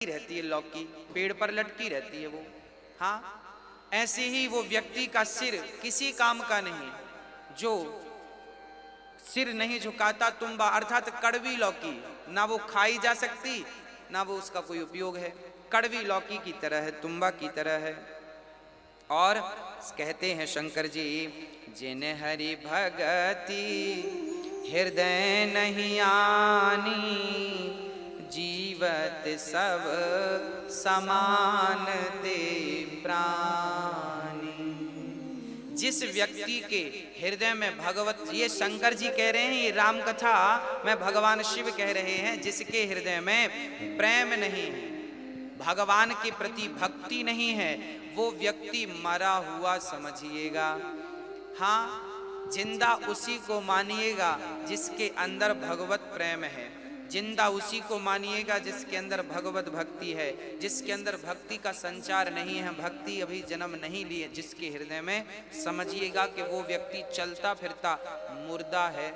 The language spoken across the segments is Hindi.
रहती है लौकी, पेड़ पर लटकी रहती है वो। हाँ, ऐसे ही वो व्यक्ति का सिर किसी काम का नहीं, जो सिर नहीं झुकाता तुम्बा अर्थात कड़वी लौकी, ना वो खाई जा सकती ना वो उसका कोई उपयोग है, कड़वी लौकी की तरह है, तुम्बा की तरह है। और कहते हैं शंकर जी, जिन हरि भगति हृदय नहीं आनी, जीवत सब समान दे प्राणी। जिस व्यक्ति के हृदय में भगवत, ये शंकर जी कह रहे हैं, ये राम कथा में भगवान शिव कह रहे हैं, जिसके हृदय में प्रेम नहीं है, भगवान के प्रति भक्ति नहीं है, वो व्यक्ति मरा हुआ समझिएगा। हाँ, जिंदा उसी को मानिएगा जिसके अंदर भगवत प्रेम है, जिंदा उसी को मानिएगा जिसके अंदर भगवत भक्ति है। जिसके अंदर भक्ति का संचार नहीं है, भक्ति अभी जन्म नहीं लिए जिसके हृदय में, समझिएगा कि वो व्यक्ति चलता फिरता मुर्दा है।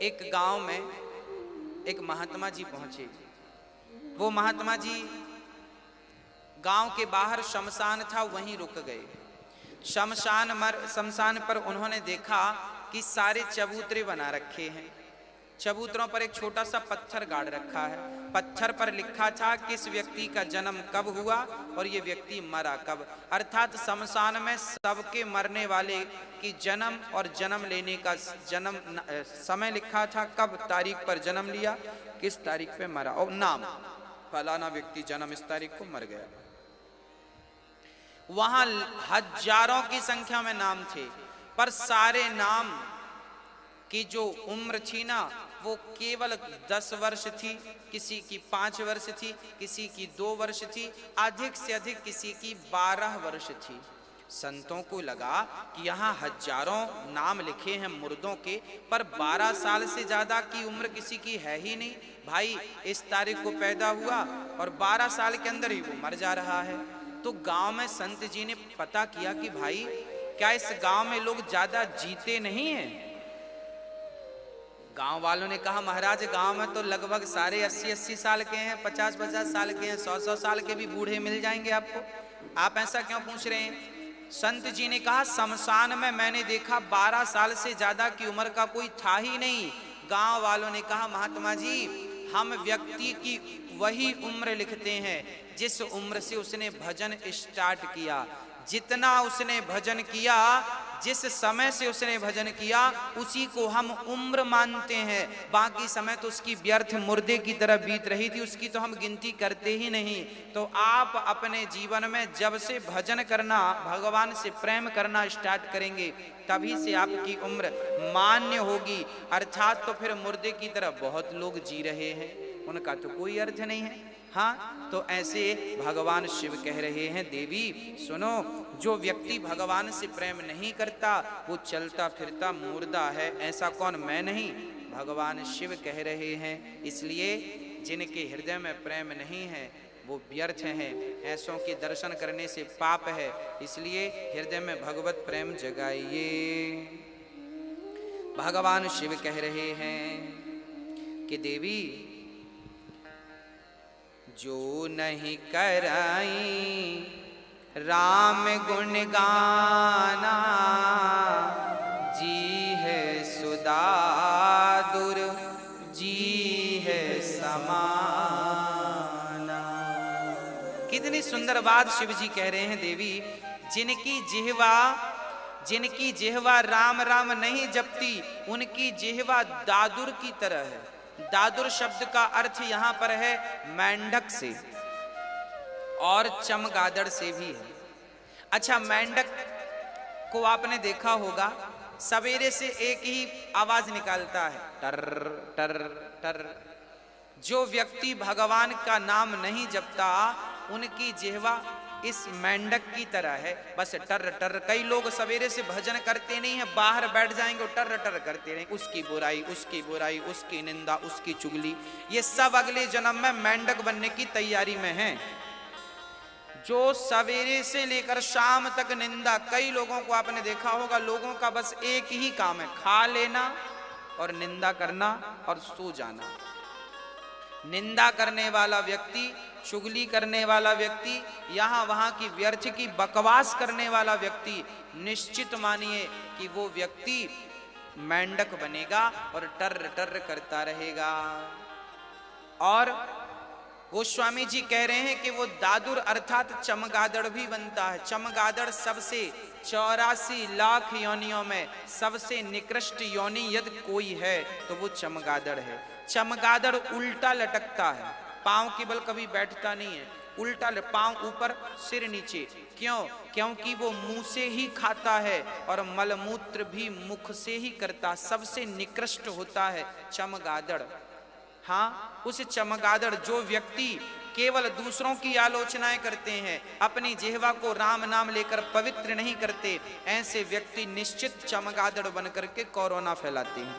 एक गांव में एक महात्मा जी पहुंचे। वो महात्मा जी गांव के बाहर शमशान था, वहीं रुक गए। शमशान पर उन्होंने देखा कि सारे चबूतरे बना रखे हैं। चबूतरों पर एक छोटा सा पत्थर गाड़ रखा है। पत्थर पर लिखा था किस व्यक्ति का जन्म कब हुआ और ये व्यक्ति मरा कब। अर्थात शमशान में सबके मरने वाले की जन्म और जन्म लेने का समय लिखा था, कब तारीख पर जन्म लिया, किस तारीख पे मरा, और नाम, फलाना व्यक्ति जन्म इस तारीख को मर गया। वहां हजारों की संख्या में नाम थे, पर सारे नाम की जो उम्र थी ना, वो केवल 10 वर्ष थी, किसी की 5 वर्ष थी, किसी की 2 वर्ष थी, अधिक से अधिक किसी की 12 वर्ष थी। संतों को लगा कि यहाँ हजारों नाम लिखे हैं मुर्दों के, पर 12 साल से ज्यादा की उम्र किसी की है ही नहीं। भाई इस तारीख को पैदा हुआ और 12 साल के अंदर ही वो मर जा रहा है। तो गांव में संत जी ने पता किया कि भाई क्या इस गांव में लोग ज्यादा जीते नहीं हैं। गांव वालों ने कहा, महाराज गांव में तो लगभग सारे 80-80 साल के हैं, 50-50 साल के हैं, 100-100 साल के भी बूढ़े मिल जाएंगे आपको, आप ऐसा क्यों पूछ रहे हैं। संत जी ने कहा, शमशान में मैंने देखा 12 साल से ज्यादा की उम्र का कोई था ही नहीं। गांव वालों ने कहा, महात्मा जी हम व्यक्ति की वही उम्र लिखते हैं जिस उम्र से उसने भजन स्टार्ट किया। जितना उसने भजन किया, जिस समय से उसने भजन किया, उसी को हम उम्र मानते हैं। बाकी समय तो उसकी व्यर्थ मुर्दे की तरह बीत रही थी, उसकी तो हम गिनती करते ही नहीं। तो आप अपने जीवन में जब से भजन करना, भगवान से प्रेम करना स्टार्ट करेंगे, तभी से आपकी उम्र मान्य होगी। अर्थात तो फिर मुर्दे की तरह बहुत लोग जी रहे हैं, उनका तो कोई अर्थ नहीं है। हाँ, तो ऐसे भगवान शिव कह रहे हैं, देवी सुनो, जो व्यक्ति भगवान से प्रेम नहीं करता वो चलता फिरता मुर्दा है। ऐसा कौन, मैं नहीं, भगवान शिव कह रहे हैं। इसलिए जिनके हृदय में प्रेम नहीं है वो व्यर्थ हैं, ऐसों के दर्शन करने से पाप है। इसलिए हृदय में भगवत प्रेम जगाइए। भगवान शिव कह रहे हैं कि देवी जो नहीं कराई राम गुण गाना, जी है सुदादुर जी है समाना। कितनी सुंदर बात शिव जी कह रहे हैं, देवी जिनकी जिह्वा राम राम नहीं जपती, उनकी जिह्वा दादुर की तरह है। दादुर शब्द का अर्थ यहां पर है मेंढक से और चमगादड़ से भी है। अच्छा, मेंढक को आपने देखा होगा, सवेरे से एक ही आवाज निकालता है, टर टर टर। जो व्यक्ति भगवान का नाम नहीं जपता, उनकी जिह्वा इस मेंढक की तरह है, बस टर टर। कई लोग सवेरे से भजन करते नहीं है, बाहर बैठ जाएंगे टर टर करते रहेंगे, उसकी बुराई, उसकी निंदा, उसकी चुगली। ये सब अगले जन्म में मेंढक बनने की तैयारी में हैं। जो सवेरे से लेकर शाम तक निंदा, कई लोगों को आपने देखा होगा, लोगों का बस एक ही काम है, खा लेना और निंदा करना और सो जाना। निंदा करने वाला व्यक्ति, चुगली करने वाला व्यक्ति, यहाँ वहाँ की व्यर्थ की बकवास करने वाला व्यक्ति, निश्चित मानिए कि वो व्यक्ति मेंढक बनेगा और टर्र टर्र करता रहेगा। और गोस्वामी जी कह रहे हैं कि वो दादुर अर्थात चमगादड़ भी बनता है। चमगादड़ सबसे 84 लाख योनियों में सबसे निकृष्ट योनि यदि कोई है तो वो चमगादड़ है। चमगादड़ उल्टा लटकता है, पांव के बल कभी बैठता नहीं है, उल्टा पांव ऊपर सिर नीचे। क्यों? क्योंकि वो मुंह से ही खाता है और मलमूत्र भी मुख से ही करता। सबसे निकृष्ट होता है चमगादड़। हाँ, उस चमगादड़ जो व्यक्ति केवल दूसरों की आलोचनाएं करते हैं, अपनी जिह्वा को राम नाम लेकर पवित्र नहीं करते, ऐसे व्यक्ति निश्चित चमगादड़ बनकर के कोरोना फैलाते हैं।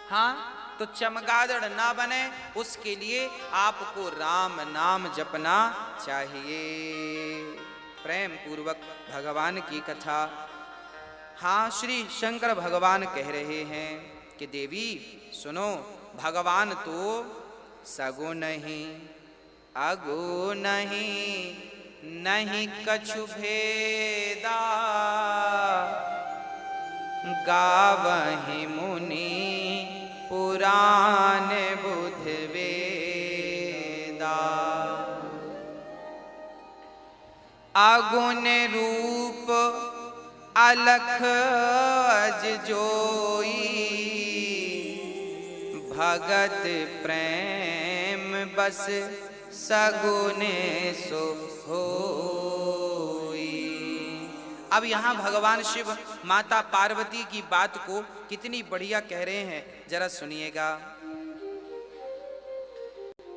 हाँ, तो चमगादड़ ना बने उसके लिए आपको राम नाम जपना चाहिए। प्रेम पूर्वक भगवान की कथा। हाँ, श्री शंकर भगवान कह रहे हैं कि देवी सुनो, भगवान तो सगुण नहीं अगुण नहीं, नहीं कछु भेदा, गावहि मुनि पुराण बुध वेदा। अगुण रूप अलख अज जोई, भगत प्रेम बस सगुन सो होई। अब यहाँ भगवान शिव माता पार्वती की बात को कितनी बढ़िया कह रहे हैं, जरा सुनिएगा।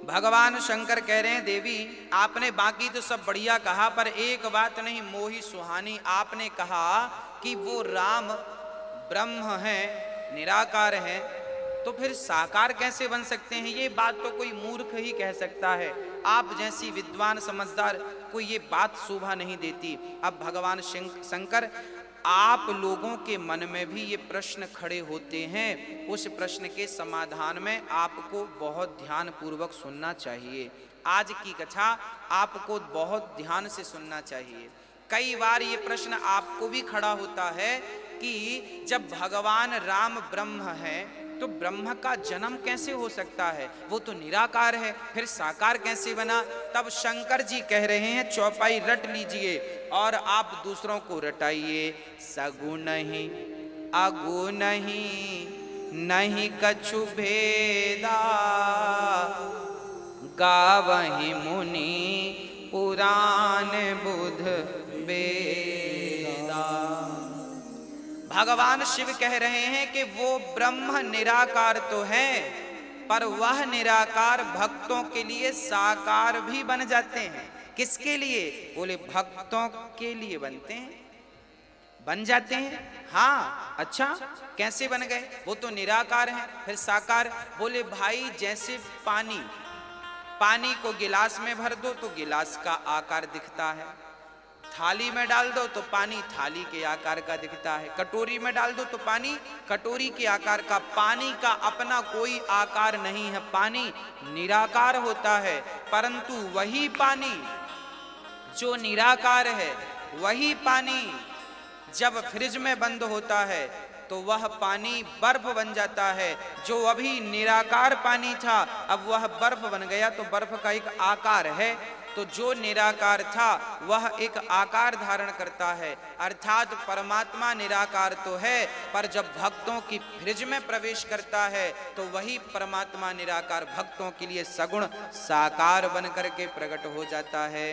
भगवान शंकर कह रहे हैं देवी आपने बाकी तो सब बढ़िया कहा, पर एक बात नहीं मोही सुहानी। आपने कहा कि वो राम ब्रह्म है, निराकार है, तो फिर साकार कैसे बन सकते हैं? ये बात तो कोई मूर्ख ही कह सकता है। आप जैसी विद्वान समझदार को ये बात शोभा नहीं देती। अब भगवान शंकर आप लोगों के मन में भी ये प्रश्न खड़े होते हैं, उस प्रश्न के समाधान में आपको बहुत ध्यान पूर्वक सुनना चाहिए। आज की कथा आपको बहुत ध्यान से सुनना चाहिए। कई बार ये प्रश्न आपको भी खड़ा होता है कि जब भगवान राम ब्रह्म है तो ब्रह्म का जन्म कैसे हो सकता है? वो तो निराकार है, फिर साकार कैसे बना? तब शंकर जी कह रहे हैं चौपाई रट लीजिए और आप दूसरों को रटाइए। सगुण नहीं अगुण नहीं, नहीं कछु भेदा, गावहि मुनि पुराण बुध वेदा। भगवान शिव कह रहे हैं कि वो ब्रह्म निराकार तो है, पर वह निराकार भक्तों के लिए साकार भी बन जाते हैं। किसके लिए? बोले भक्तों के लिए बनते हैं, बन जाते हैं। हाँ, अच्छा कैसे बन गए? वो तो निराकार हैं, फिर साकार। बोले भाई जैसे पानी को गिलास में भर दो तो गिलास का आकार दिखता है, थाली में डाल दो तो पानी थाली के आकार का दिखता है, कटोरी में डाल दो तो पानी कटोरी के आकार का। पानी का अपना कोई आकार नहीं है, पानी निराकार होता है। परंतु वही पानी जो निराकार है, वही पानी जब फ्रिज में बंद होता है तो वह पानी बर्फ बन जाता है। जो अभी निराकार पानी था अब वह बर्फ बन गया, तो बर्फ का एक आकार है। तो जो निराकार था वह एक आकार धारण करता है, अर्थात परमात्मा निराकार तो है, पर जब भक्तों की फ्रिज में प्रवेश करता है तो वही परमात्मा निराकार भक्तों के लिए सगुण साकार बन करके प्रकट हो जाता है।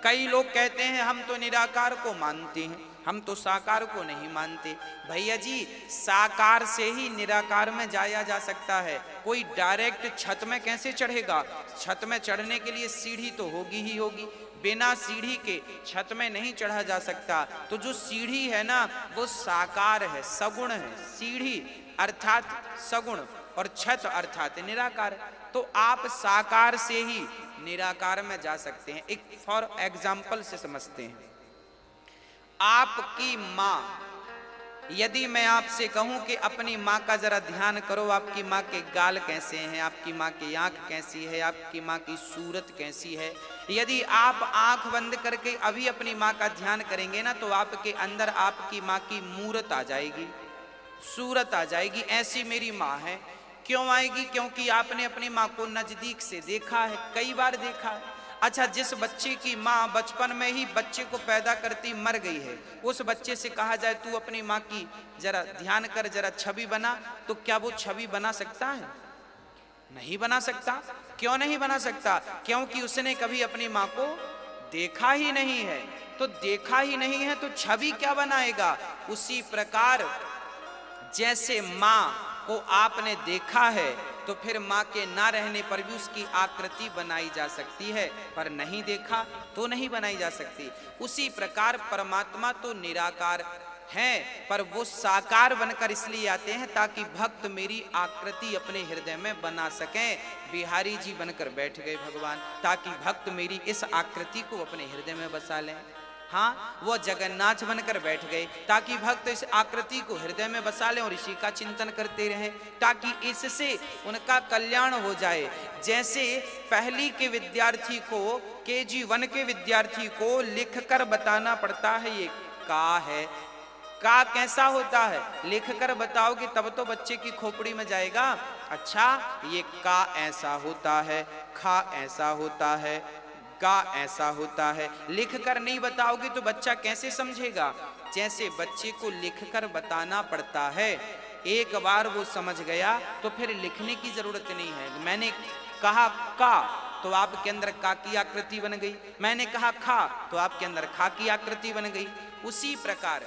कई लोग कहते हैं हम तो निराकार को मानते हैं, हम तो साकार को नहीं मानते। भैया जी, साकार से ही निराकार में जाया जा सकता है। कोई डायरेक्ट छत में कैसे चढ़ेगा? छत में चढ़ने के लिए सीढ़ी तो होगी ही होगी, बिना सीढ़ी के छत में नहीं चढ़ा जा सकता। तो जो सीढ़ी है ना वो साकार है, सगुण है। सीढ़ी अर्थात सगुण और छत अर्थात निराकार। तो आप साकार से ही निराकार में जा सकते हैं। एक फॉर एग्जाम्पल से समझते हैं। आपकी माँ यदि मैं आपसे कहूं कि अपनी माँ का जरा ध्यान करो, आपकी माँ के गाल कैसे हैं, आपकी माँ की आंख कैसी है, आपकी माँ की सूरत कैसी है, यदि आप आंख बंद करके अभी अपनी माँ का ध्यान करेंगे ना, तो आपके अंदर आपकी माँ की मूरत आ जाएगी, सूरत आ जाएगी। ऐसी मेरी माँ है। क्यों आएगी? क्योंकि आपने अपनी माँ को नजदीक से देखा है, कई बार देखा है। अच्छा, जिस बच्चे की माँ बचपन में ही बच्चे को पैदा करती मर गई है, उस बच्चे से कहा जाए तू अपनी माँ की जरा ध्यान कर, जरा छवि बना, तो क्या वो छवि बना सकता है? नहीं बना सकता। क्यों नहीं बना सकता? क्योंकि उसने कभी अपनी माँ को देखा ही नहीं है। तो देखा ही नहीं है तो छवि क्या बनाएगा? उसी प्रकार जैसे माँ को आपने देखा है, तो फिर माँ के ना रहने पर भी उसकी आकृति बनाई जा सकती है, पर नहीं देखा तो नहीं बनाई जा सकती। उसी प्रकार परमात्मा तो निराकार हैं, पर वो साकार बनकर इसलिए आते हैं ताकि भक्त मेरी आकृति अपने हृदय में बना सकें। बिहारी जी बनकर बैठ गए भगवान, ताकि भक्त मेरी इस आकृति को अपने हृदय में बसा लें। हाँ, वो जगन्नाथ बनकर बैठ गए ताकि भक्त इस आकृति को हृदय में बसा लें और इसी का चिंतन करते रहें, ताकि इससे उनका कल्याण हो जाए। जैसे पहली के विद्यार्थी को, KG1 के विद्यार्थी को लिखकर बताना पड़ता है ये का है, का कैसा होता है, लिखकर बताओगे तब तो बच्चे की खोपड़ी में जाएगा। अच्छा, ये का ऐसा होता है, खा ऐसा होता है, का ऐसा होता है, लिखकर नहीं बताओगे तो बच्चा कैसे समझेगा? जैसे बच्चे को लिखकर बताना पड़ता है, एक बार वो समझ गया तो फिर लिखने की जरूरत नहीं है। मैंने कहा का तो आपके अंदर का की आकृति बन गई, मैंने कहा खा तो आपके अंदर खा की आकृति बन गई। उसी प्रकार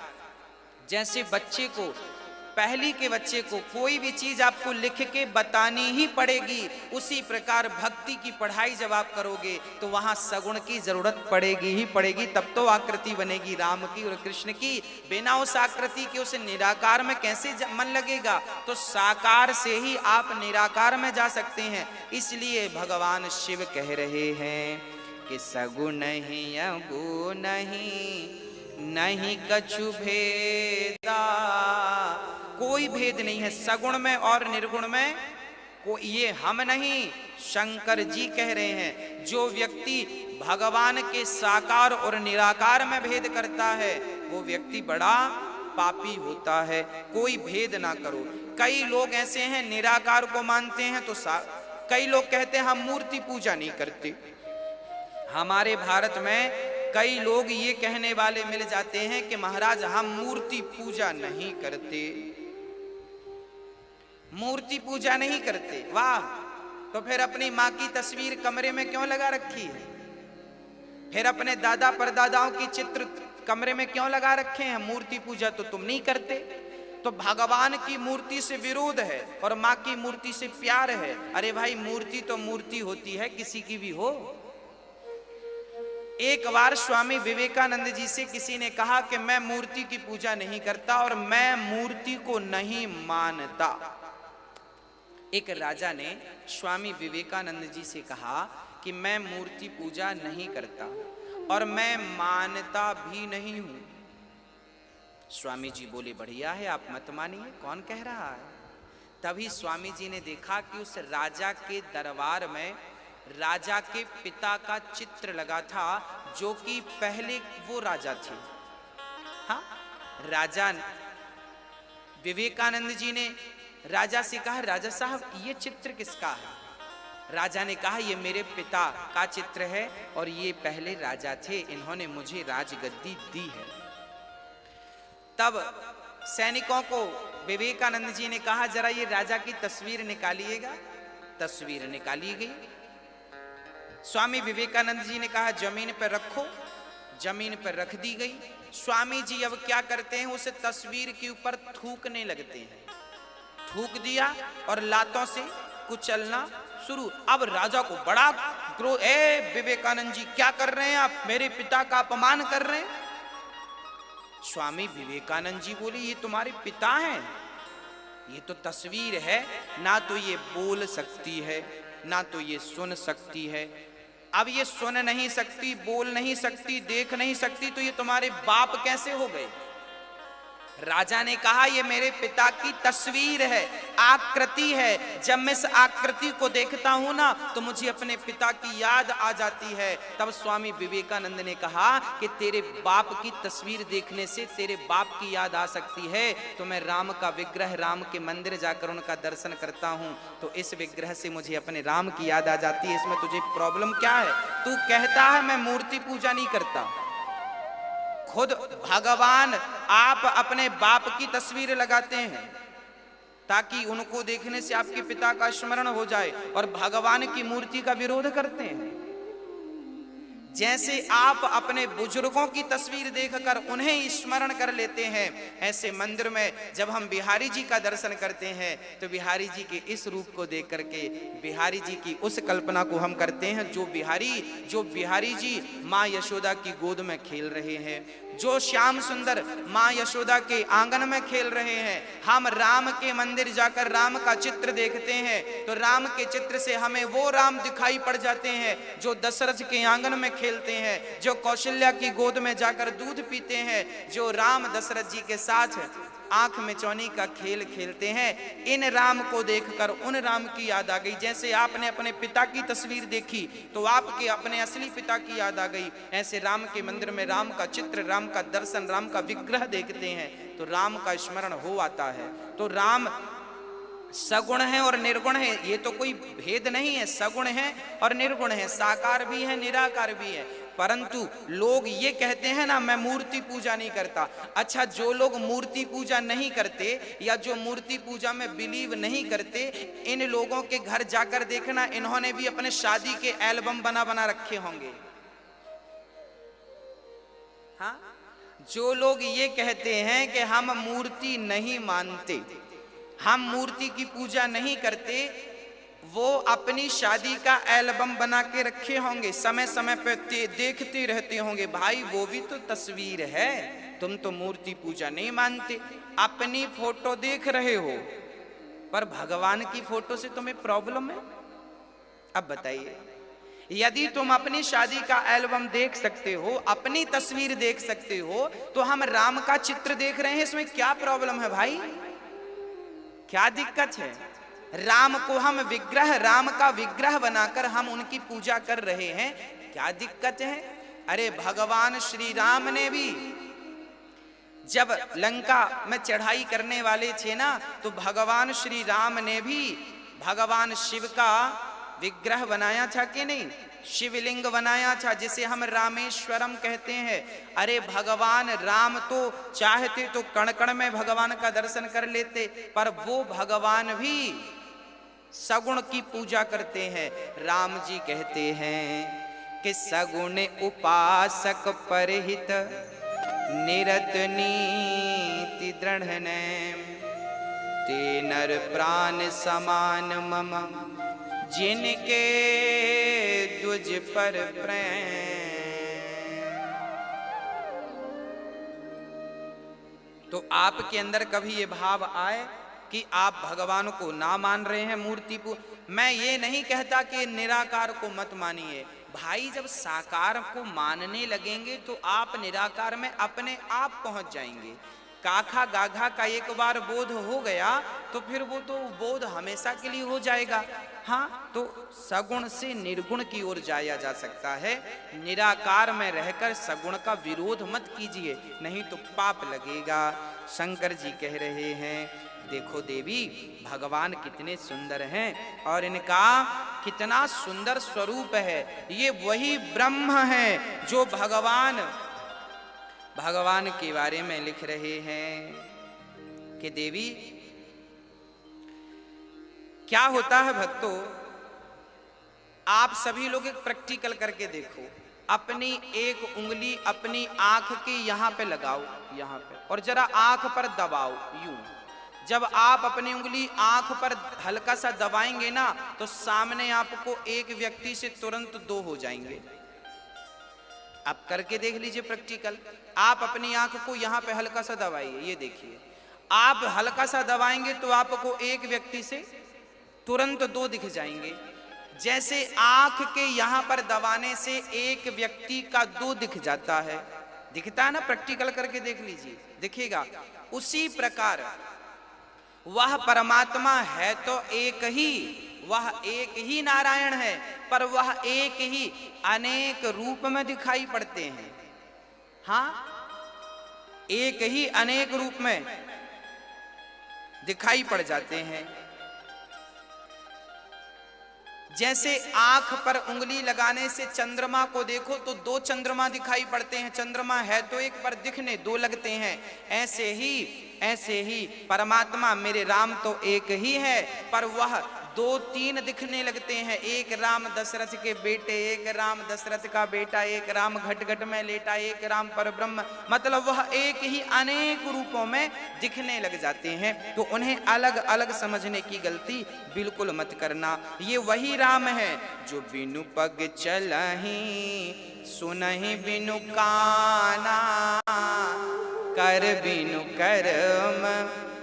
जैसे बच्चे को, पहली के बच्चे को कोई भी चीज आपको लिख के बतानी ही पड़ेगी, उसी प्रकार भक्ति की पढ़ाई जब आप करोगे तो वहां सगुण की जरूरत पड़ेगी ही पड़ेगी, तब तो आकृति बनेगी राम की और कृष्ण की। बिना उस आकृति के उस निराकार में कैसे मन लगेगा? तो साकार से ही आप निराकार में जा सकते हैं। इसलिए भगवान शिव कह रहे हैं कि सगुण ही अगुण नहीं कछु भेदा, कोई भेद नहीं है सगुण में और निर्गुण में। ये हम नहीं, शंकर जी कह रहे हैं। जो व्यक्ति भगवान के साकार और निराकार में भेद करता है वो व्यक्ति बड़ा पापी होता है। कोई भेद ना करो। कई लोग ऐसे हैं निराकार को मानते हैं तो कई लोग कहते हैं हम मूर्ति पूजा नहीं करते। हमारे भारत में कई लोग ये कहने वाले मिल जाते हैं कि महाराज हम मूर्ति पूजा नहीं करते, मूर्ति पूजा नहीं करते। वाह, तो फिर अपनी माँ की तस्वीर कमरे में क्यों लगा रखी है? फिर अपने दादा परदादाओं की चित्र कमरे में क्यों लगा रखे हैं? मूर्ति पूजा तो तुम नहीं करते। तो भगवान की मूर्ति से विरोध है और माँ की मूर्ति से प्यार है। अरे भाई, मूर्ति तो मूर्ति होती है, किसी की भी हो। एक बार स्वामी विवेकानंद जी से किसी ने कहा कि मैं मूर्ति की पूजा नहीं करता और मैं मूर्ति को नहीं मानता। एक राजा ने स्वामी विवेकानंद जी से कहा कि मैं मूर्ति पूजा नहीं करता और मैं मानता भी नहीं हूं। स्वामी जी बोले बढ़िया है, आप मत मानिए, कौन कह रहा है? तभी स्वामी जी ने देखा कि उस राजा के दरबार में राजा के पिता का चित्र लगा था, जो कि पहले वो राजा थे। हाँ, राजा विवेकानंद जी ने राजा से कहा, राजा साहब ये चित्र किसका है? राजा ने कहा ये मेरे पिता का चित्र है और ये पहले राजा थे, इन्होंने मुझे राजगद्दी दी है। तब सैनिकों को विवेकानंद जी ने कहा जरा ये राजा की तस्वीर निकालिएगा। तस्वीर निकाली गई। स्वामी विवेकानंद जी ने कहा जमीन पर रखो। जमीन पर रख दी गई। स्वामी जी अब क्या करते हैं, उस तस्वीर के ऊपर थूकने लगते हैं। थूक दिया और लातों से कुचलना शुरू। अब राजा को बड़ा क्रोध, ए विवेकानंद जी क्या कर रहे हैं आप? मेरे पिता का अपमान कर रहे हैं। स्वामी विवेकानंद जी बोले ये तुम्हारे पिता हैं, ये तो तस्वीर है, ना तो ये बोल सकती है ना तो ये सुन सकती है। अब ये सुन नहीं सकती, बोल नहीं सकती, देख नहीं सकती, तो ये तुम्हारे बाप कैसे हो गए? राजा ने कहा ये मेरे पिता की तस्वीर है, आकृति है। जब मैं इस आकृति को देखता हूं ना तो मुझे अपने पिता की याद आ जाती है। तब स्वामी विवेकानंद ने कहा कि तेरे बाप की तस्वीर देखने से तेरे बाप की याद आ सकती है, तो मैं राम का विग्रह, राम के मंदिर जाकर उनका दर्शन करता हूं तो इस विग्रह से मुझे अपने राम की याद आ जाती है। इसमें तुझे प्रॉब्लम क्या है? तू कहता है मैं मूर्ति पूजा नहीं करता, खुद भगवान आप अपने बाप की तस्वीर लगाते हैं ताकि उनको देखने से आपके पिता का स्मरण हो जाए, और भगवान की मूर्ति का विरोध करते हैं। जैसे आप अपने बुजुर्गों की तस्वीर देखकर उन्हें स्मरण कर लेते हैं, ऐसे मंदिर में जब हम बिहारी जी का दर्शन करते हैं तो बिहारी जी के इस रूप को देख करके बिहारी जी की उस कल्पना को हम करते हैं जो बिहारी जी माँ यशोदा की गोद में खेल रहे हैं, जो श्याम सुंदर माँ यशोदा के आंगन में खेल रहे हैं। हम राम के मंदिर जाकर राम का चित्र देखते हैं तो राम के चित्र से हमें वो राम दिखाई पड़ जाते हैं जो दशरथ के आंगन में खेलते हैं, जो कौशल्या की गोद में जाकर दूध पीते हैं, जो राम दशरथ जी के साथ आंख में चौनी का खेल खेलते हैं। इन राम को देखकर उन राम की याद आ गई। जैसे आपने अपने पिता की तस्वीर देखी तो आपके अपने असली पिता की याद आ गई, ऐसे राम के मंदिर में राम का चित्र, राम का दर्शन, राम का विग्रह देखते हैं तो राम का स्मरण हो आता है। तो राम सगुण है और निर्गुण है, ये तो कोई भेद नहीं है, सगुण है और निर्गुण है, साकार भी है निराकार भी है। परंतु लोग ये कहते हैं ना मैं मूर्ति पूजा नहीं करता। अच्छा, जो लोग मूर्ति पूजा नहीं करते या जो मूर्ति पूजा में बिलीव नहीं करते, इन लोगों के घर जाकर देखना, इन्होंने भी अपने शादी के एल्बम बना बना रखे होंगे। हाँ, जो लोग ये कहते हैं कि हम मूर्ति नहीं मानते, हम मूर्ति की पूजा नहीं करते, वो अपनी शादी का एल्बम बना के रखे होंगे, समय समय पे देखते रहते होंगे। भाई वो भी तो तस्वीर है, तुम तो मूर्ति पूजा नहीं मानते, अपनी फोटो देख रहे हो पर भगवान की फोटो से तुम्हें प्रॉब्लम है। अब बताइए, यदि तुम अपनी शादी का एल्बम देख सकते हो, अपनी तस्वीर देख सकते हो, तो हम राम का चित्र देख रहे हैं, इसमें क्या प्रॉब्लम है भाई? क्या दिक्कत है? राम को हम विग्रह, राम का विग्रह बनाकर हम उनकी पूजा कर रहे हैं, क्या दिक्कत है? अरे भगवान श्री राम ने भी जब लंका में चढ़ाई करने वाले थे ना, तो भगवान श्री राम ने भी भगवान शिव का विग्रह बनाया था कि नहीं? शिवलिंग बनाया था जिसे हम रामेश्वरम कहते हैं। अरे भगवान राम तो चाहते तो कण कण में भगवान का दर्शन कर लेते, पर वो भगवान भी सगुण की पूजा करते हैं। राम जी कहते हैं कि सगुण उपासक परहित निरत नीति दृढ़ ते नर प्राण समान मम जिनके द्विज पर प्रेम। तो आपके अंदर कभी ये भाव आए कि आप भगवान को ना मान रहे हैं, मूर्ति को? मैं ये नहीं कहता कि निराकार को मत मानिए भाई, जब साकार को मानने लगेंगे तो आप निराकार में अपने आप पहुंच जाएंगे। काखा गाघा का एक बार बोध हो गया तो फिर वो तो बोध हमेशा के लिए हो जाएगा। हाँ, तो सगुण से निर्गुण की ओर जाया जा सकता है। निराकार में रहकर सगुण का विरोध मत कीजिए, नहीं तो पाप लगेगा। शंकर जी कह रहे हैं, देखो देवी भगवान कितने सुंदर हैं और इनका कितना सुंदर स्वरूप है। ये वही ब्रह्म है जो भगवान के बारे में लिख रहे हैं कि देवी क्या होता है भक्तों, आप सभी लोग एक प्रैक्टिकल करके देखो। अपनी एक उंगली अपनी आंख के यहां पे लगाओ, यहां पे, और जरा आंख पर दबाओ यूं। जब आप अपनी उंगली आंख पर हल्का सा दबाएंगे ना तो सामने आपको एक व्यक्ति से तुरंत दो हो जाएंगे। आप करके देख लीजिए प्रैक्टिकल। आप अपनी आंख को यहां पे हल्का सा दबाइए, ये देखिए, आप हल्का सा दबाएंगे तो आपको एक व्यक्ति से तुरंत दो दिख जाएंगे। जैसे आंख के यहां पर दबाने से एक व्यक्ति का दो दिख जाता है, दिखता है ना, प्रैक्टिकल करके देख लीजिए, दिखेगा। उसी प्रकार वह परमात्मा है तो एक ही, वह एक ही नारायण है, पर वह एक ही अनेक रूप में दिखाई पड़ते हैं। हाँ, एक ही अनेक रूप में दिखाई पड़ जाते हैं। जैसे आंख पर उंगली लगाने से चंद्रमा को देखो तो दो चंद्रमा दिखाई पड़ते हैं, चंद्रमा है तो एक पर दिखने दो लगते हैं। ऐसे ही परमात्मा मेरे राम तो एक ही है, पर वह दो तीन दिखने लगते हैं। एक राम दशरथ के बेटे, एक राम दशरथ का बेटा, एक राम घट घट में लेटा, एक राम परब्रह्म, मतलब वह एक ही अनेक रूपों में दिखने लग जाते हैं। तो उन्हें अलग अलग समझने की गलती बिल्कुल मत करना। ये वही राम है जो बिनु पग चलहि सुनहि बिनु काना, कर बिनु कर्म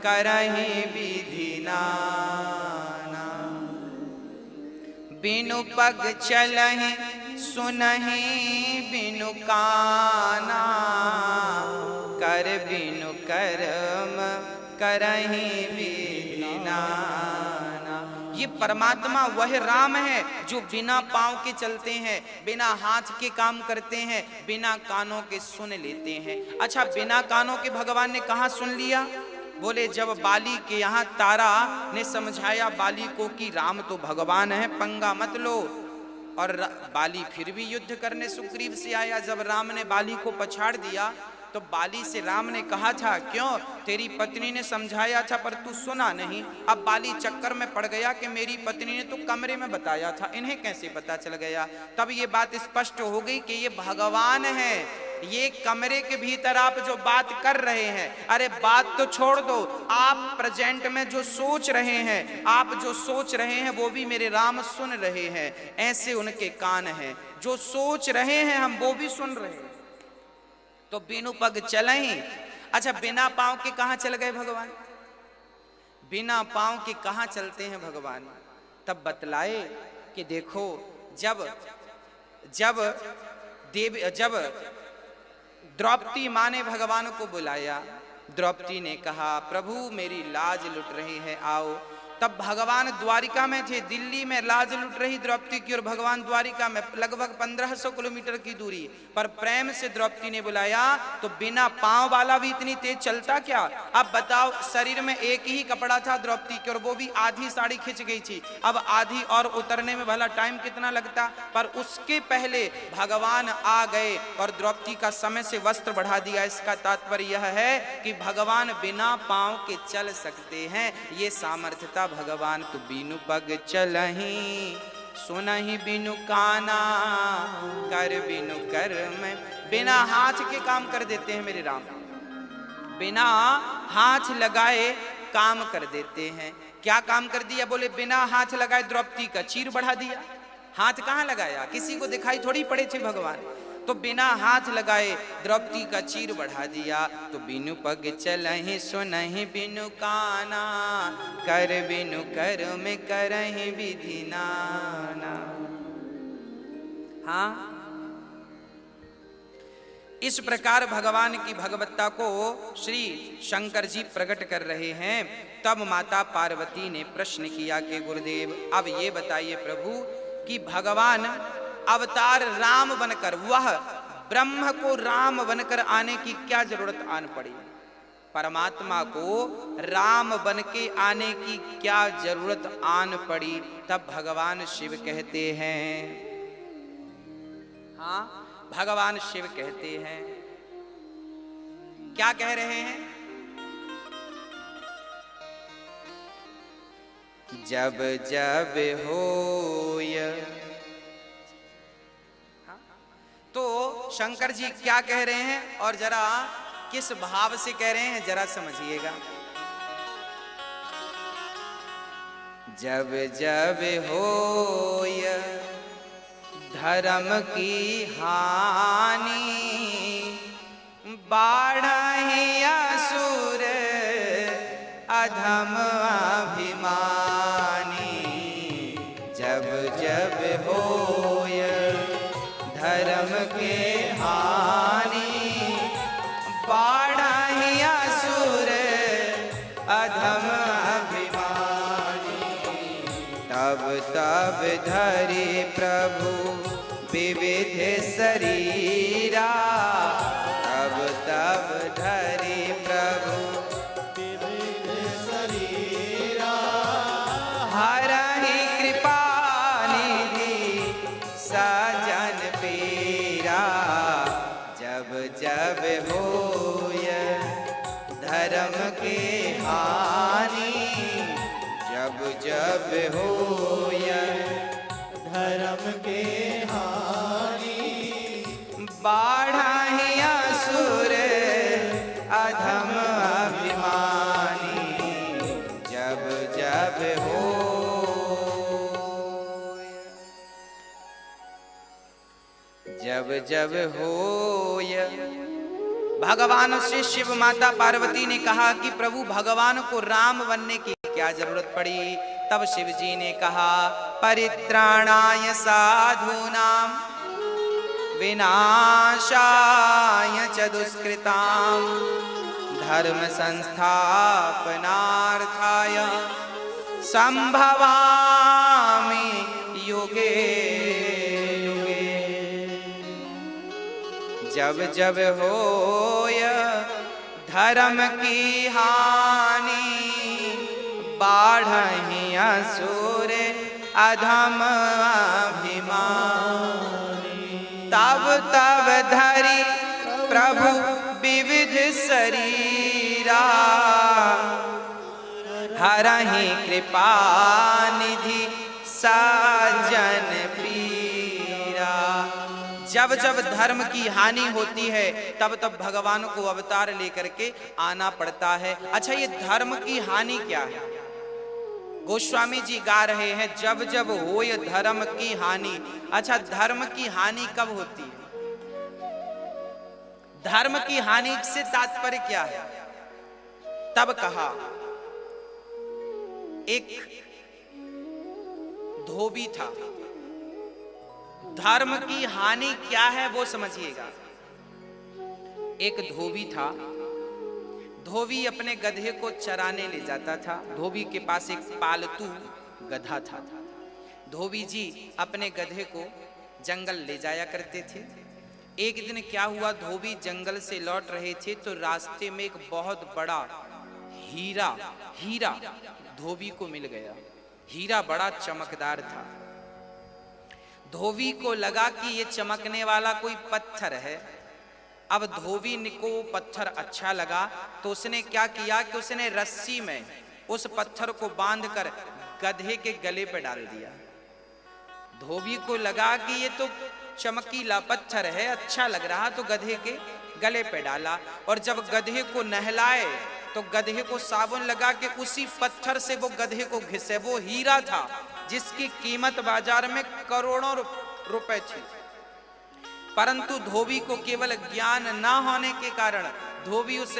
करहि विधि नाना। बिनु पग चलहि सुनहि बिनु काना, कर बिनु कर्म करहि विधि नाना। ये परमात्मा वह राम है जो बिना पांव के चलते हैं, बिना हाथ के काम करते हैं, बिना कानों के सुन लेते हैं। अच्छा, बिना कानों के भगवान ने कहाँ सुन लिया? बोले जब बाली के यहाँ तारा ने समझाया बाली को कि राम तो भगवान है, पंगा मत लो। और बाली फिर भी युद्ध करने सुग्रीव से आया। जब राम ने बाली को पछाड़ दिया तो बाली से राम ने कहा था, क्यों? तेरी पत्नी ने समझाया था पर तू सुना नहीं। अब बाली चक्कर में पड़ गया कि मेरी पत्नी ने तो कमरे में बताया था, इन्हें कैसे पता चल गया? तब ये बात स्पष्ट हो गई कि ये भगवान है। ये कमरे के भीतर आप जो बात कर रहे हैं, अरे बात तो छोड़ दो, आप प्रेजेंट में जो सोच रहे हैं, आप जो सोच रहे हैं वो भी मेरे राम सुन रहे हैं। ऐसे उनके कान हैं, जो सोच रहे हैं हम वो भी सुन रहे हैं। तो बिनु पग चलहि। अच्छा, बिना पांव के कहां चल गए भगवान? बिना पांव के कहां चलते हैं भगवान? तब बतलाए कि देखो, जब द्रौपदी मां ने भगवान को बुलाया, द्रौपदी ने कहा प्रभु मेरी लाज लुट रही है, आओ। तब भगवान द्वारिका में थे, दिल्ली में लाज लुट रही द्रौपदी की और भगवान द्वारिका में, लगभग 1500 किलोमीटर की दूरी पर प्रेम से द्रौपदी ने बुलाया। तो बिना पांव वाला भी इतनी तेज चलता क्या? अब बताओ, शरीर में एक ही कपड़ा था द्रौपदी के और वो भी आधी साड़ी खिंच गई थी। अब आधी और उतरने में भला टाइम कितना लगता? पर उसके पहले भगवान आ गए और द्रौपदी का समय से वस्त्र बढ़ा दिया। इसका तात्पर्य यह है कि भगवान बिना पांव के चल सकते हैं। ये सामर्थ्यता भगवान। तो बिनु पग चलहि सुनहि बिनु काना, कर बिनु कर्म। बिना हाथ के काम कर देते हैं मेरे राम, बिना हाथ लगाए काम कर देते हैं। क्या काम कर दिया? बोले बिना हाथ लगाए द्रौपदी का चीर बढ़ा दिया। हाथ कहाँ लगाया? किसी को दिखाई थोड़ी पड़े थे भगवान। तो बिना हाथ लगाए द्रौपदी का चीर बढ़ा दिया। तो बिनु पग चलहि सुनहि बिनु काना, कर बिनु कर्म करहि विधि नाना। हाँ, इस प्रकार भगवान की भगवत्ता को श्री शंकर जी प्रकट कर रहे हैं। तब माता पार्वती ने प्रश्न किया कि गुरुदेव अब ये बताइए प्रभु कि भगवान अवतार राम बनकर, वह ब्रह्म को राम बनकर आने की क्या जरूरत आन पड़ी? परमात्मा को राम बन के आने की क्या जरूरत आन पड़ी? तब भगवान शिव कहते हैं, हाँ भगवान शिव कहते हैं, क्या कह रहे हैं? जब जब होय। तो शंकर जी क्या कह रहे हैं और जरा किस भाव से कह रहे हैं जरा समझिएगा। जब जब होय धर्म की हानि, बाढ़हि असुर अधम अभिमानी। जब जब होय धर्म के हानि, धरि प्रभु विविध शरीरा, तब तब धरि प्रभु विविध शरीरा, हरहि कृपा निधि सजन पीरा, जब जब होय धर्म के हानि, जब जब होय धर्म के हानि, बाढ़हि असुर अधम अभिमानी, जब जब जब जब होय। भगवान से शिव माता पार्वती ने कहा कि प्रभु भगवान को राम बनने की क्या जरूरत पड़ी? तब शिव जी ने कहा परित्राणाय साधूनां विनाशाय च दुष्कृतां, धर्म संस्थापनार्थाय संभवामि युगे युगे। जब जब होय धर्म की हानि, बाढ़हि असुर अधम अभिमानी, तब तब धरि प्रभु विविध शरीरा, हरहि कृपा निधि सजन पीरा। जब जब धर्म की हानि होती है तब तब भगवान को अवतार लेकर के आना पड़ता है। अच्छा, ये धर्म की हानि क्या है? गोस्वामी जी गा रहे हैं जब जब होय धर्म की हानि। अच्छा, धर्म की हानि कब होती है? धर्म की हानि से तात्पर्य क्या है? तब कहा एक धोबी था। धर्म की हानि क्या है वो समझिएगा। एक धोबी था। धोबी अपने गधे को चराने ले जाता था। धोबी के पास एक पालतू गधा था। धोबी जी अपने गधे को जंगल ले जाया करते थे। एक दिन क्या हुआ, धोबी जंगल से लौट रहे थे तो रास्ते में एक बहुत बड़ा हीरा धोबी को मिल गया। हीरा बड़ा चमकदार था। धोबी को लगा कि ये चमकने वाला कोई पत्थर है। अब धोबी को पत्थर अच्छा लगा तो उसने क्या किया कि उसने रस्सी में उस पत्थर को बांधकर गधे के गले पे डाल दिया। धोबी को लगा कि ये तो चमकीला पत्थर है, अच्छा लग रहा, तो गधे के गले पे डाला। और जब गधे को नहलाए तो गधे को साबुन लगा के उसी पत्थर से वो गधे को घिसे। वो हीरा था जिसकी कीमत बाजार में करोड़ों रुपए थी, परंतु धोबी को केवल ज्ञान ना होने के कारण धोबी उस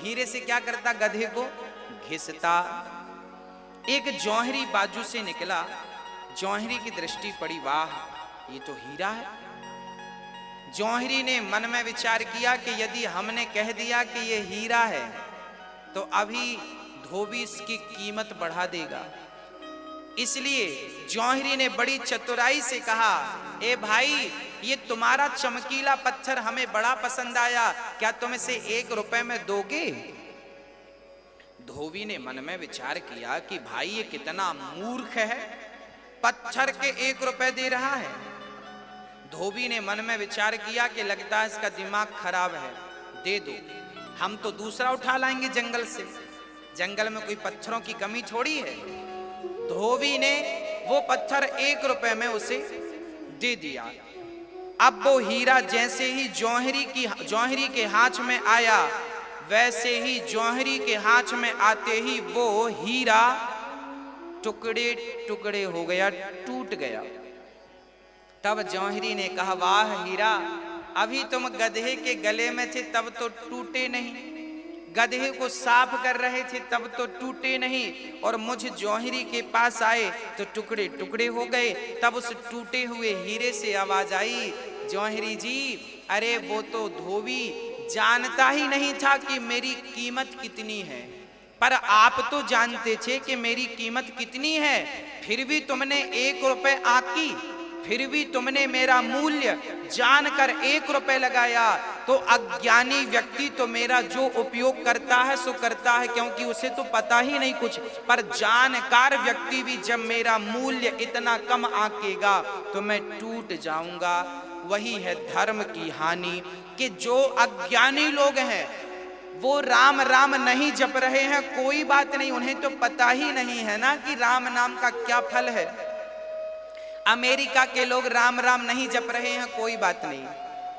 हीरे से क्या करता, गधे को घिसता। एक जौहरी बाजू से निकला। जौहरी की दृष्टि पड़ी, वाह ये तो हीरा है। जौहरी ने मन में विचार किया कि यदि हमने कह दिया कि ये हीरा है तो अभी धोबी इसकी कीमत बढ़ा देगा। इसलिए जौहरी ने बड़ी चतुराई से कहा, ए भाई ये तुम्हारा चमकीला पत्थर हमें बड़ा पसंद आया, क्या तुम इसे 1 रुपए में दोगे? धोबी ने मन में विचार किया कि भाई ये कितना मूर्ख है, पत्थर के 1 रुपए दे रहा है। धोबी ने मन में विचार किया कि लगता है इसका दिमाग खराब है, दे दो, हम तो दूसरा उठा लाएंगे जंगल से। जंगल में कोई पत्थरों की कमी थोड़ी है। धोबी ने वो पत्थर 1 रुपए में उसे दे दिया। अब वो हीरा जैसे ही जौहरी के हाथ में आया, वैसे ही जौहरी के हाथ में आते ही वो हीरा टुकड़े टुकड़े हो गया, टूट गया। तब जौहरी ने कहा, वाह हीरा, अभी तुम गधे के गले में थे तब तो टूटे नहीं, गधे को साफ कर रहे थे तब तो टूटे नहीं, और मुझ जौहरी के पास आए तो टुकड़े टुकड़े हो गए। तब उस टूटे हुए हीरे से आवाज आई, जौहरी जी, अरे वो तो धोबी जानता ही नहीं था कि मेरी कीमत कितनी है। पर आप तो जानते थे कि मेरी कीमत कितनी है, फिर भी तुमने 1 रुपए आकी, फिर भी तुमने मेरा मूल्य जानकर 1 रुपए लगाया। तो अज्ञानी व्यक्ति तो मेरा जो उपयोग करता है सो करता है, क्योंकि उसे तो पता ही नहीं कुछ। पर जानकार व्यक्ति भी जब मेरा मूल्य इतना कम आंकेगा तो मैं टूट जाऊंगा। वही है धर्म की हानि कि जो अज्ञानी लोग हैं वो राम राम नहीं जप रहे हैं, कोई बात नहीं, उन्हें तो पता ही नहीं है ना कि राम नाम का क्या फल है। अमेरिका के लोग राम राम नहीं जप रहे हैं, कोई बात नहीं।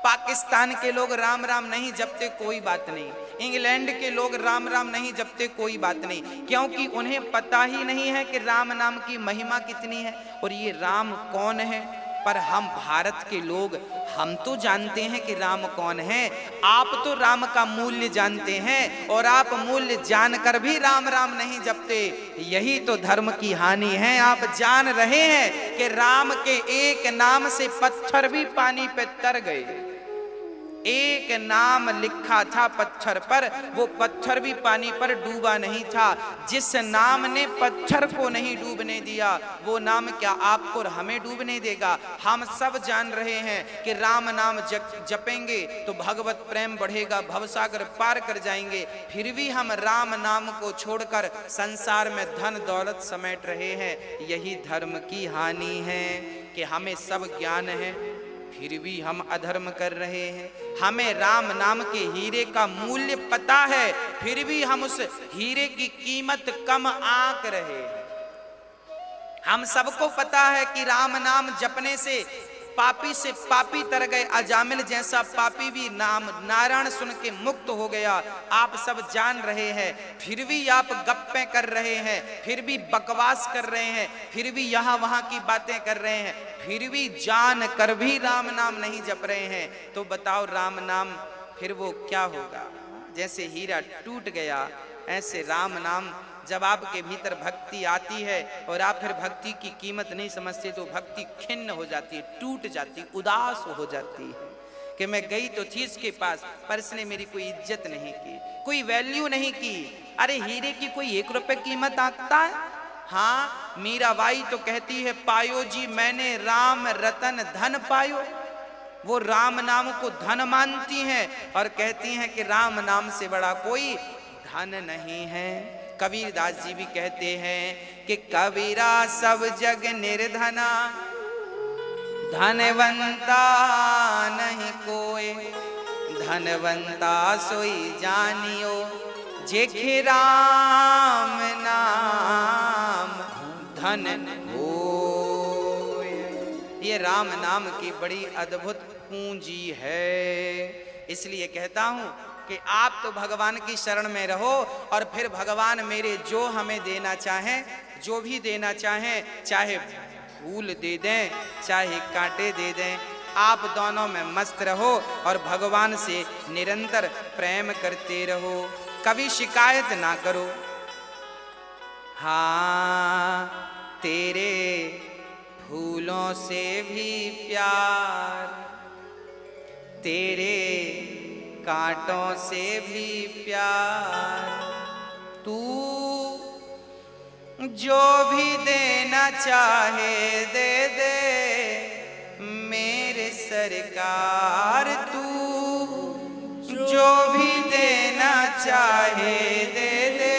पाकिस्तान के लोग राम राम नहीं जपते, कोई बात नहीं। इंग्लैंड के लोग राम राम नहीं जपते, कोई बात नहीं, क्योंकि उन्हें पता ही नहीं है कि राम नाम की महिमा कितनी है और ये राम कौन है। पर हम भारत के लोग, हम तो जानते हैं कि राम कौन है। आप तो राम का मूल्य जानते हैं और आप मूल्य जानकर भी राम राम नहीं जपते। यही तो धर्म की हानि है। आप जान रहे हैं कि राम के एक नाम से पत्थर भी पानी पे तर गए। एक नाम लिखा था पत्थर पर, वो पत्थर भी पानी पर डूबा नहीं था। जिस नाम ने पत्थर को नहीं डूबने दिया, वो नाम क्या आपको और हमें डूबने देगा। हम सब जान रहे हैं कि राम नाम जपेंगे तो भगवत प्रेम बढ़ेगा, भवसागर पार कर जाएंगे। फिर भी हम राम नाम को छोड़कर संसार में धन दौलत समेट रहे हैं। यही धर्म की हानि है कि हमें सब ज्ञान है, फिर भी हम अधर्म कर रहे हैं। हमें राम नाम के हीरे का मूल्य पता है, फिर भी हम उस हीरे की कीमत कम आंक रहे हैं। हम सबको पता है कि राम नाम जपने से पापी से पापी तर गए। अजामिल जैसा पापी भी नाम नारायण सुन के मुक्त हो गया। आप सब जान रहे हैं, फिर भी आप गप्पे कर रहे हैं, फिर भी बकवास कर रहे हैं, फिर भी यहाँ वहाँ की बातें कर रहे हैं, फिर भी जान कर भी राम नाम नहीं जप रहे हैं। तो बताओ राम नाम फिर वो क्या होगा। जैसे हीरा टूट गया, ऐसे राम नाम जब आपके भीतर भक्ति आती है और आप फिर भक्ति की कीमत नहीं समझते तो भक्ति खिन्न हो जाती है, टूट जाती, उदास हो जाती है कि मैं गई तो थी इसके पास पर इसने मेरी कोई इज्जत नहीं की, कोई वैल्यू नहीं की। अरे हीरे की कोई 1 रुपए कीमत आंकता है। हाँ, मीराबाई तो कहती है, पायो जी मैंने राम रतन धन पायो। वो राम नाम को धन मानती हैं और कहती हैं कि राम नाम से बड़ा कोई धन नहीं है। कबीरदास जी भी कहते हैं कि कबीरा सब जग निर्धना, धनवंता नहीं कोई, धनवंता सोई जानियो, जेखे राम नाम धन होए। ये राम नाम की बड़ी अद्भुत पूंजी है। इसलिए कहता हूं कि आप तो भगवान की शरण में रहो और फिर भगवान मेरे जो हमें देना चाहें, जो भी देना चाहें, चाहे फूल दे दें चाहे कांटे दे दें, आप दोनों में मस्त रहो और भगवान से निरंतर प्रेम करते रहो, कभी शिकायत ना करो। हाँ, तेरे फूलों से भी प्यार, तेरे कांटों से भी प्यार, तू जो भी देना चाहे दे दे मेरे सरकार, तू जो भी देना चाहे दे दे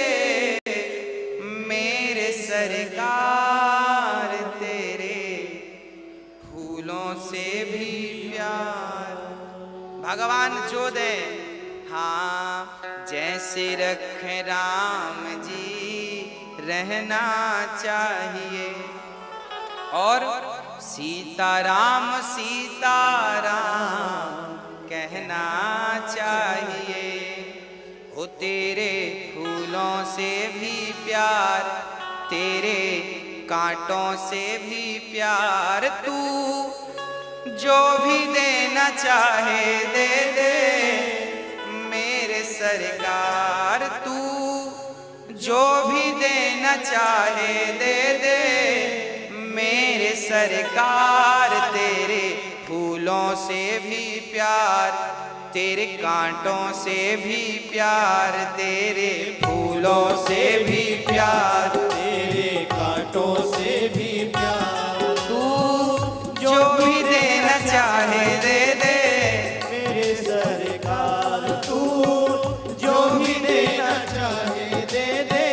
मेरे सरकार, तेरे फूलों से भी प्यार। भगवान जो दे, हाँ, जैसे रखे राम जी रहना चाहिए और सीताराम सीताराम कहना चाहिए। हो तेरे फूलों से भी प्यार, तेरे कांटों से भी प्यार, तू जो भी देना चाहे दे दे मेरे सरकार, तू जो भी देना चाहे दे दे मेरे सरकार, तेरे फूलों से भी प्यार, तेरे कांटों से भी प्यार, तेरे फूलों से भी प्यार, तेरे कांटों से भी प्यार। तू जो भी देना चाहे दे दे मेरे सरकार, तू जो भी देना चाहे दे दे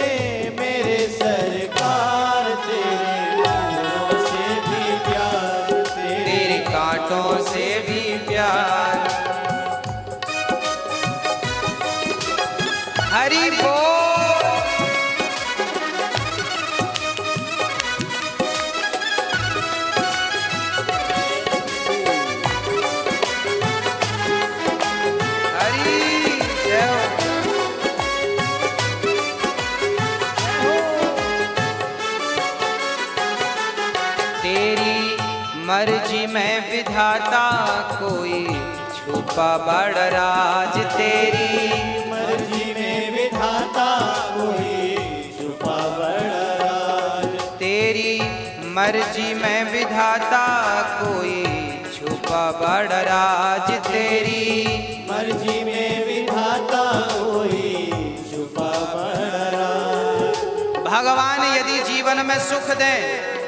मेरे सरकार। तेरे फूलों से भी प्यार, तेरे कांटों से भी प्यार। हरि बोल। हरि जय हो। तेरी मर्जी में विधाता कोई छुपा बड़ राज, तेरी मर्जी में विधाता कोई छुपा बड़ा राज। तेरी मर्जी में विधाता कोई छुपा बड़ राज, तेरी मर्जी में विधाता कोई छुपा बड़ा राज। भगवान यदि जीवन में सुख दें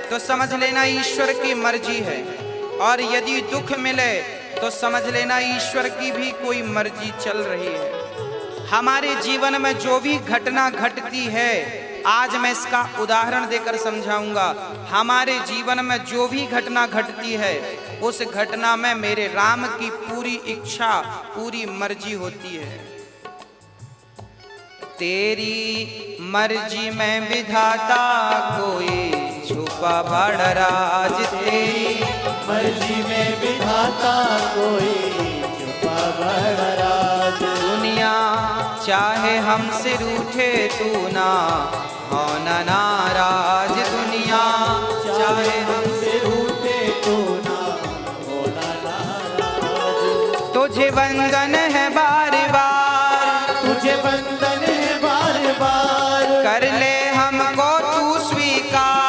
तो समझ लेना ईश्वर की मर्जी है, और यदि दुख मिले तो समझ लेना ईश्वर की भी कोई मर्जी चल रही है। हमारे जीवन में जो भी घटना घटती है, आज मैं इसका उदाहरण देकर समझाऊंगा। हमारे जीवन में जो भी घटना घटती है, उस घटना में मेरे राम की पूरी इच्छा, पूरी मर्जी होती है। तेरी मर्जी में विधाता कोई छुपा बड़ राज, तेरी मर्जी में विधाता कोई छुपा बड़ा राज। दुनिया चाहे हमसे रूठे तू ना हो ना नाराज, दुनिया चाहे हमसे रूठे तो ना होना नाराज। तुझे वंदन है बार बार, तुझे बंधन है बार बार। कर ले हमको तू स्वीकार।